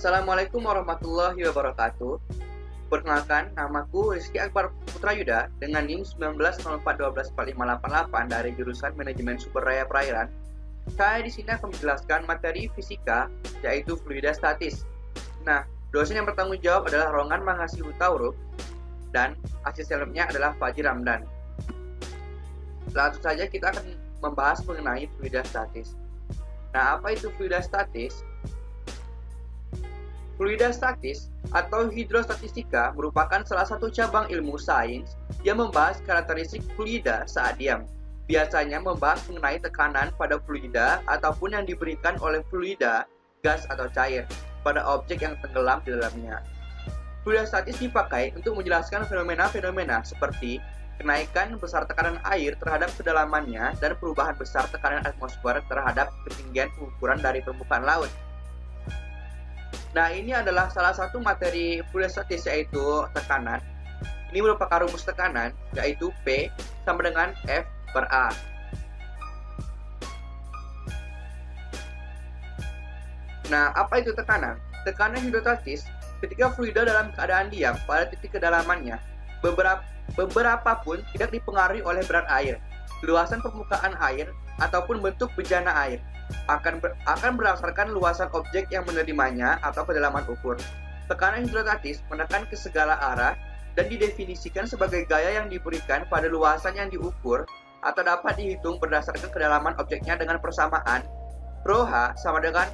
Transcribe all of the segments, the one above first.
Assalamualaikum warahmatullahi wabarakatuh. Perkenalkan, namaku Rizky Akbar Putra Yuda dengan NIM 1904124588 dari jurusan Manajemen Sumber Daya Perairan. Saya di sini akan menjelaskan materi fisika, yaitu fluida statis. Nah, dosen yang bertanggung jawab adalah Rongan Mangasi Hutauruk dan asistennya adalah Fajri Ramdan. Langsung saja kita akan membahas mengenai fluida statis. Nah, apa itu fluida statis? Fluida statis atau hidrostatistika merupakan salah satu cabang ilmu sains yang membahas karakteristik fluida saat diam. Biasanya membahas mengenai tekanan pada fluida ataupun yang diberikan oleh fluida, gas atau cair pada objek yang tenggelam di dalamnya. Fluida statis dipakai untuk menjelaskan fenomena-fenomena seperti kenaikan besar tekanan air terhadap kedalamannya dan perubahan besar tekanan atmosfer terhadap ketinggian pengukuran dari permukaan laut. Nah, ini adalah salah satu materi fluida statis, yaitu tekanan. Ini merupakan rumus tekanan, yaitu P sama dengan F per A. Nah, apa itu tekanan? Tekanan hidrostatis ketika fluida dalam keadaan diam pada titik kedalamannya, beberapa pun tidak dipengaruhi oleh berat air, luasan permukaan air, ataupun bentuk bejana air. Akan berdasarkan luasan objek yang menerimanya atau kedalaman ukur. Tekanan hidrostatis menekan ke segala arah dan didefinisikan sebagai gaya yang diberikan pada luasan yang diukur atau dapat dihitung berdasarkan kedalaman objeknya dengan persamaan Rho H sama dengan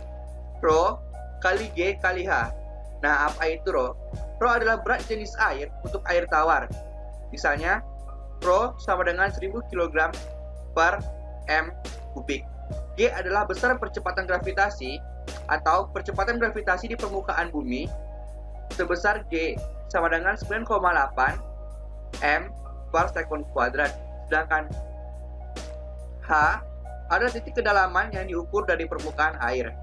Rho kali G kali H. Nah, apa itu Rho? Rho adalah berat jenis air untuk air tawar. Misalnya, Rho sama dengan 1000 kg per m kubik. G adalah besar percepatan gravitasi atau percepatan gravitasi di permukaan bumi sebesar G sama dengan 9,8 m per sekund kuadrat. Sedangkan H adalah titik kedalaman yang diukur dari permukaan air.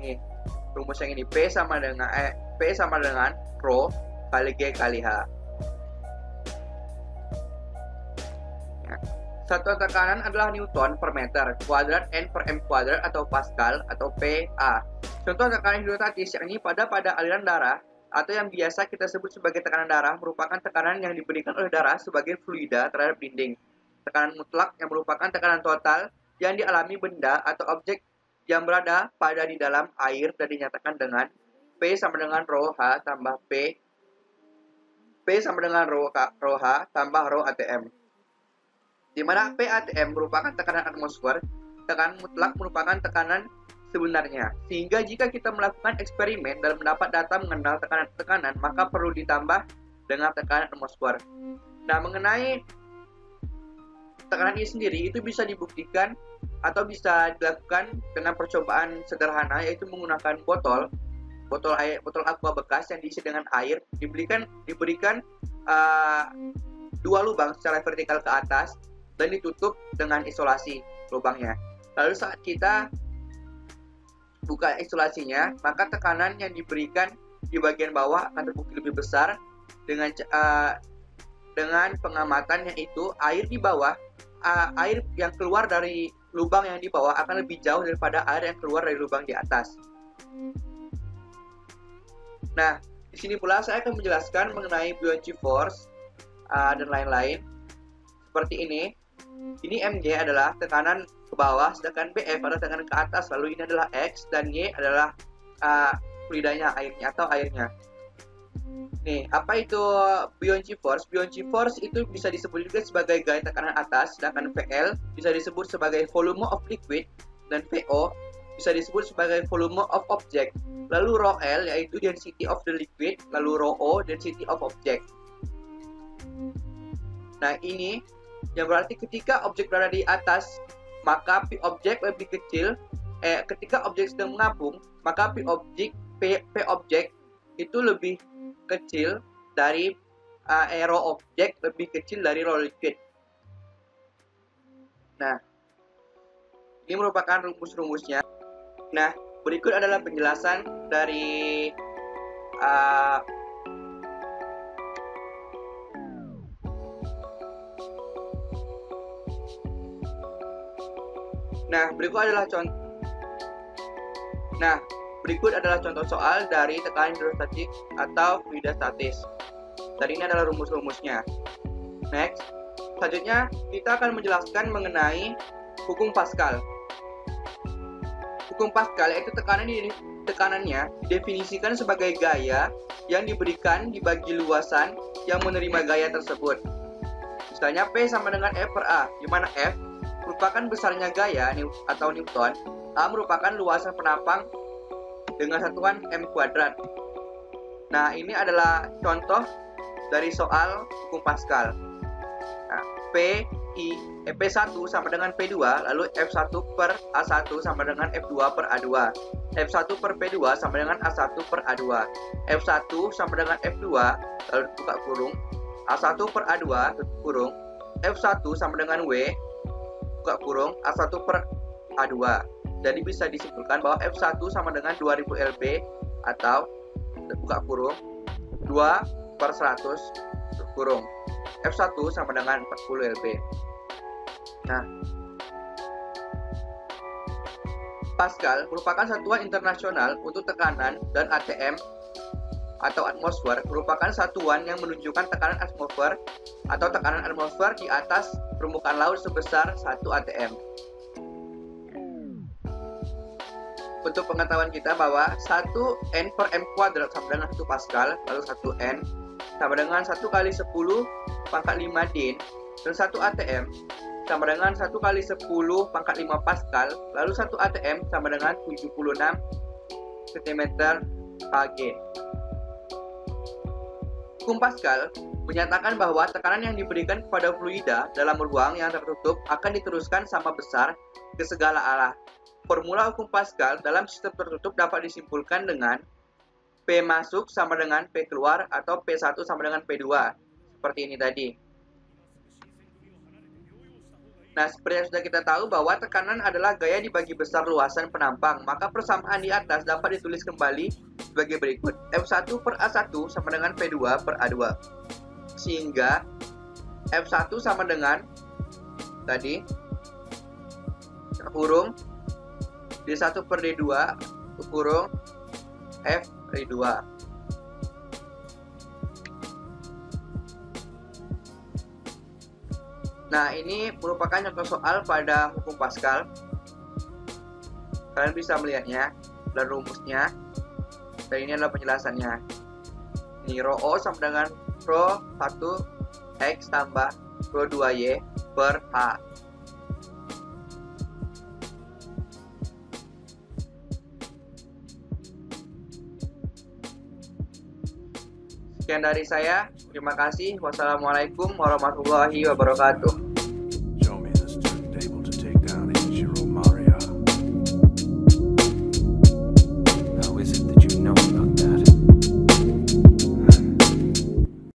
Nih, rumus yang ini P sama dengan Rho kali G kali H. Satuan tekanan adalah Newton per meter kuadrat N per M kuadrat atau Pascal atau PA. Contoh tekanan hidrostatis yakni pada aliran darah atau yang biasa kita sebut sebagai tekanan darah merupakan tekanan yang diberikan oleh darah sebagai fluida terhadap dinding. Tekanan mutlak yang merupakan tekanan total yang dialami benda atau objek yang berada pada di dalam air dan dinyatakan dengan P sama dengan Rho H tambah P sama dengan Rho H tambah Rho ATM. Di mana PATM merupakan tekanan atmosfer, tekanan mutlak merupakan tekanan sebenarnya. Sehingga jika kita melakukan eksperimen dan mendapat data mengenal tekanan, maka perlu ditambah dengan tekanan atmosfer. Nah, mengenai tekanan ini sendiri itu bisa dibuktikan atau bisa dilakukan dengan percobaan sederhana, yaitu menggunakan botol aqua bekas yang diisi dengan air, diberikan dua lubang secara vertikal ke atas dan ditutup dengan isolasi lubangnya. Lalu saat kita buka isolasinya, maka tekanan yang diberikan di bagian bawah akan terbukti lebih besar dengan pengamatan, yaitu air di bawah, air yang keluar dari lubang yang di bawah akan lebih jauh daripada air yang keluar dari lubang di atas. Nah, di sini pula saya akan menjelaskan mengenai buoyancy force dan lain-lain. Seperti ini. Ini Mg adalah tekanan ke bawah, sedangkan Bf adalah tekanan ke atas. Lalu ini adalah X dan Y adalah fluidanya, airnya atau airnya. Nih, apa itu buoyancy force? Buoyancy force itu bisa disebut juga sebagai gaya tekanan atas, sedangkan Vl bisa disebut sebagai volume of liquid dan Vo bisa disebut sebagai volume of object. Lalu Rho L yaitu density of the liquid, lalu Rho O density of object. Nah, ini yang berarti ketika objek berada di atas, maka P objek lebih kecil. Ketika objek sedang mengapung, maka P objek itu lebih kecil dari Rho objek lebih kecil dari Rho liquid. Nah, ini merupakan rumus-rumusnya. Nah, berikut adalah penjelasan dari Nah, berikut adalah contoh soal dari tekanan hidrostatik atau fluida statis. Dan ini adalah rumus-rumusnya. Next, selanjutnya kita akan menjelaskan mengenai hukum Pascal. Hukum Pascal yaitu tekanannya didefinisikan sebagai gaya yang diberikan dibagi luasan yang menerima gaya tersebut. Misalnya P sama dengan F per A, di mana F merupakan besarnya gaya atau Newton, A merupakan luasan penapang dengan satuan m². Nah, ini adalah contoh dari soal hukum Pascal. Nah, P1 sama dengan P2, lalu F1 per A1 sama dengan F2 per A2. F1 per P2 sama dengan A1 per A2. F1 sama dengan F2, lalu buka kurung. A1 per A2, tutup kurung. F1 sama dengan W, buka kurung, A1 per A2. Jadi bisa disimpulkan bahwa F1 sama dengan 2000 lb atau buka kurung 2 per 100 kurung. F1 sama dengan 40 lb. Nah, Pascal merupakan satuan internasional untuk tekanan, dan ATM atau atmosfer merupakan satuan yang menunjukkan tekanan atmosfer atau tekanan atmosfer di atas permukaan laut sebesar 1 ATM. Untuk pengetahuan kita bahwa 1 N per M² sama dengan 1 Pascal, lalu 1 N sama dengan 1 kali 10 pangkat 5 din, dan 1 ATM sama dengan 1 kali 10 pangkat 5 Pascal, lalu 1 ATM sama dengan 76 cm/G. Hukum Pascal menyatakan bahwa tekanan yang diberikan kepada fluida dalam ruang yang tertutup akan diteruskan sama besar ke segala arah. Formula hukum Pascal dalam sistem tertutup dapat disimpulkan dengan P masuk sama dengan P keluar atau P1 sama dengan P2. Seperti ini tadi. Nah, seperti yang sudah kita tahu bahwa tekanan adalah gaya dibagi besar luasan penampang. Maka persamaan di atas dapat ditulis kembali sebagai berikut. F1 per A1 sama dengan P2 per A2. Sehingga F1 sama dengan tadi kurung D1 per D2 kurung F per D2. Nah, ini merupakan contoh soal pada hukum Pascal. Kalian bisa melihatnya dan rumusnya. Dan ini adalah penjelasannya. Ini rho O sama dengan rho 1 X tambah rho 2Y per H. Sekian dari saya. Terima kasih. Wassalamualaikum warahmatullahi wabarakatuh.